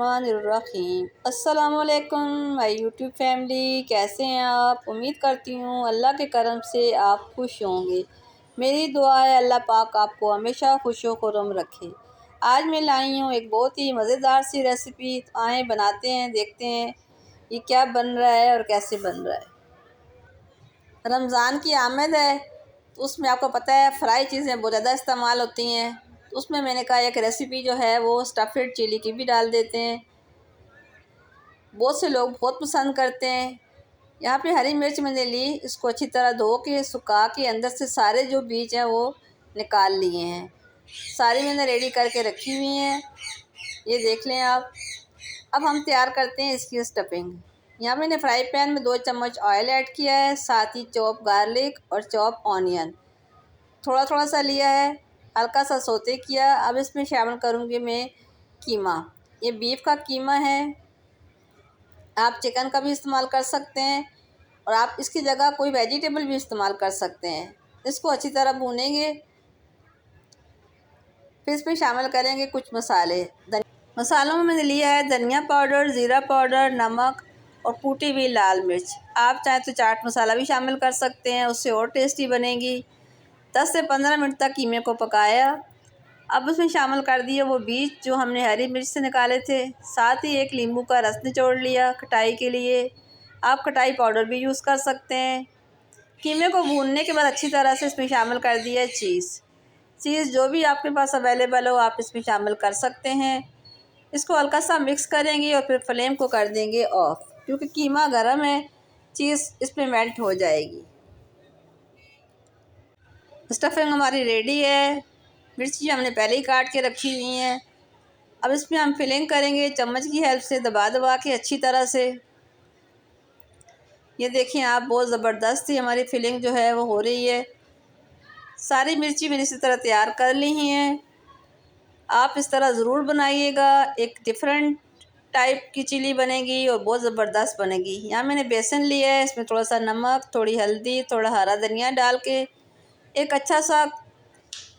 बिस्मिल्लाहिर्रहमानिर्रहीम। अस्सलामुअलैकुम my YouTube family, कैसे हैं आप? उम्मीद करती हूँ अल्लाह के करम से आप खुश होंगे। मेरी दुआ है अल्लाह पाक आपको हमेशा खुश व खुर्रम रखे। आज मैं लाई हूँ एक बहुत ही मज़ेदार सी रेसिपी। तो आए बनाते हैं, देखते हैं ये क्या बन रहा है और कैसे बन रहा है। रमज़ान की आमद है तो उसमें आपको पता है फ्राई चीज़ें बहुत ज़्यादा इस्तेमाल होती हैं। तो उसमें मैंने कहा एक रेसिपी जो है वो स्टफ़ेड चिली की भी डाल देते हैं। बहुत से लोग बहुत पसंद करते हैं। यहाँ पे हरी मिर्च मैंने ली, इसको अच्छी तरह धो के सुखा के अंदर से सारे जो बीज हैं वो निकाल लिए हैं। सारी मैंने रेडी करके रखी हुई हैं, ये देख लें आप। अब हम तैयार करते हैं इसकी स्टफिंग। यहाँ मैंने फ्राई पैन में 2 चम्मच ऑयल ऐड किया है, साथ ही चॉप गार्लिक और चॉप ऑनियन थोड़ा थोड़ा सा लिया है, हल्का सा सोते किया। अब इसमें शामिल करूँगी मैं कीमा। ये बीफ का कीमा है, आप चिकन का भी इस्तेमाल कर सकते हैं और आप इसकी जगह कोई वेजिटेबल भी इस्तेमाल कर सकते हैं। इसको अच्छी तरह भूनेंगे, फिर इसमें शामिल करेंगे कुछ मसाले। मसालों में मैंने लिया है धनिया पाउडर, ज़ीरा पाउडर, नमक और कूटी हुई लाल मिर्च। आप चाहें तो चाट मसाला भी शामिल कर सकते हैं, उससे और टेस्टी बनेगी। 10 से 15 मिनट तक कीमे को पकाया। अब उसमें शामिल कर दिए वो बीज जो हमने हरी मिर्च से निकाले थे, साथ ही एक नींबू का रस निचोड़ लिया खटाई के लिए। आप खटाई पाउडर भी यूज़ कर सकते हैं। कीमे को भूनने के बाद अच्छी तरह से इसमें शामिल कर दिया चीज़ जो भी आपके पास अवेलेबल हो आप इसमें शामिल कर सकते हैं। इसको हल्का सा मिक्स करेंगे और फिर फ्लेम को कर देंगे ऑफ, क्योंकि कीमा गर्म है, चीज़ इसमें मेल्ट हो जाएगी। स्टफिंग हमारी रेडी है। मिर्ची हमने पहले ही काट के रखी हुई हैं। अब इसमें हम फिलिंग करेंगे चम्मच की हेल्प से, दबा दबा के अच्छी तरह से। ये देखिए आप, बहुत ज़बरदस्त ही हमारी फिलिंग जो है वो हो रही है। सारी मिर्ची मैंने इसी तरह तैयार कर ली हैं। आप इस तरह ज़रूर बनाइएगा, एक डिफरेंट टाइप की चिली बनेगी और बहुत ज़बरदस्त बनेगी। यहाँ मैंने बेसन लिया है, इसमें थोड़ा सा नमक, थोड़ी हल्दी, थोड़ा हरा धनिया डाल के एक अच्छा सा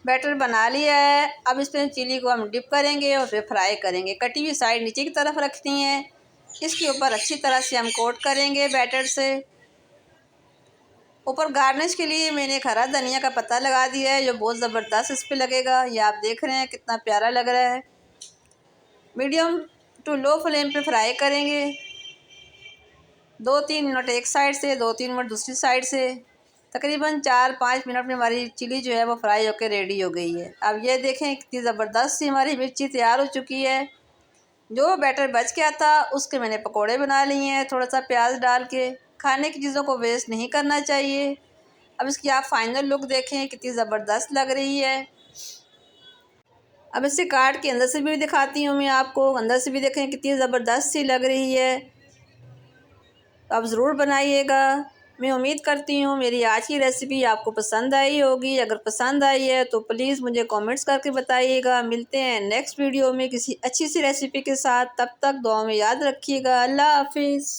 बैटर बना लिया है। अब इसमें चिली को हम डिप करेंगे और फिर फ्राई करेंगे। कटी हुई साइड नीचे की तरफ रखनी है, इसके ऊपर अच्छी तरह से हम कोट करेंगे बैटर से। ऊपर गार्निश के लिए मैंने एक हरा धनिया का पत्ता लगा दिया है, जो बहुत ज़बरदस्त इस पर लगेगा। ये आप देख रहे हैं कितना प्यारा लग रहा है। मीडियम टू लो फ्लेम पे फ्राई करेंगे, 2-3 मिनट एक साइड से, 2-3 मिनट दूसरी साइड से। तकरीबन 4-5 मिनट में हमारी चिली जो है वो फ्राई होकर रेडी हो गई है। अब ये देखें कितनी ज़बरदस्त सी हमारी मिर्ची तैयार हो चुकी है। जो बैटर बच गया था उसके मैंने पकोड़े बना लिए हैं, थोड़ा सा प्याज डाल के। खाने की चीज़ों को वेस्ट नहीं करना चाहिए। अब इसकी आप फाइनल लुक देखें कितनी ज़बरदस्त लग रही है। अब इसे काट के अंदर से भी दिखाती हूँ मैं आपको, अंदर से भी देखें कितनी ज़बरदस्त सी लग रही है। तो आप ज़रूर बनाइएगा। मैं उम्मीद करती हूँ मेरी आज की रेसिपी आपको पसंद आई होगी। अगर पसंद आई है तो प्लीज़ मुझे कमेंट्स करके बताइएगा। मिलते हैं नेक्स्ट वीडियो में किसी अच्छी सी रेसिपी के साथ। तब तक दुआ में याद रखिएगा। अल्लाह हाफिज़।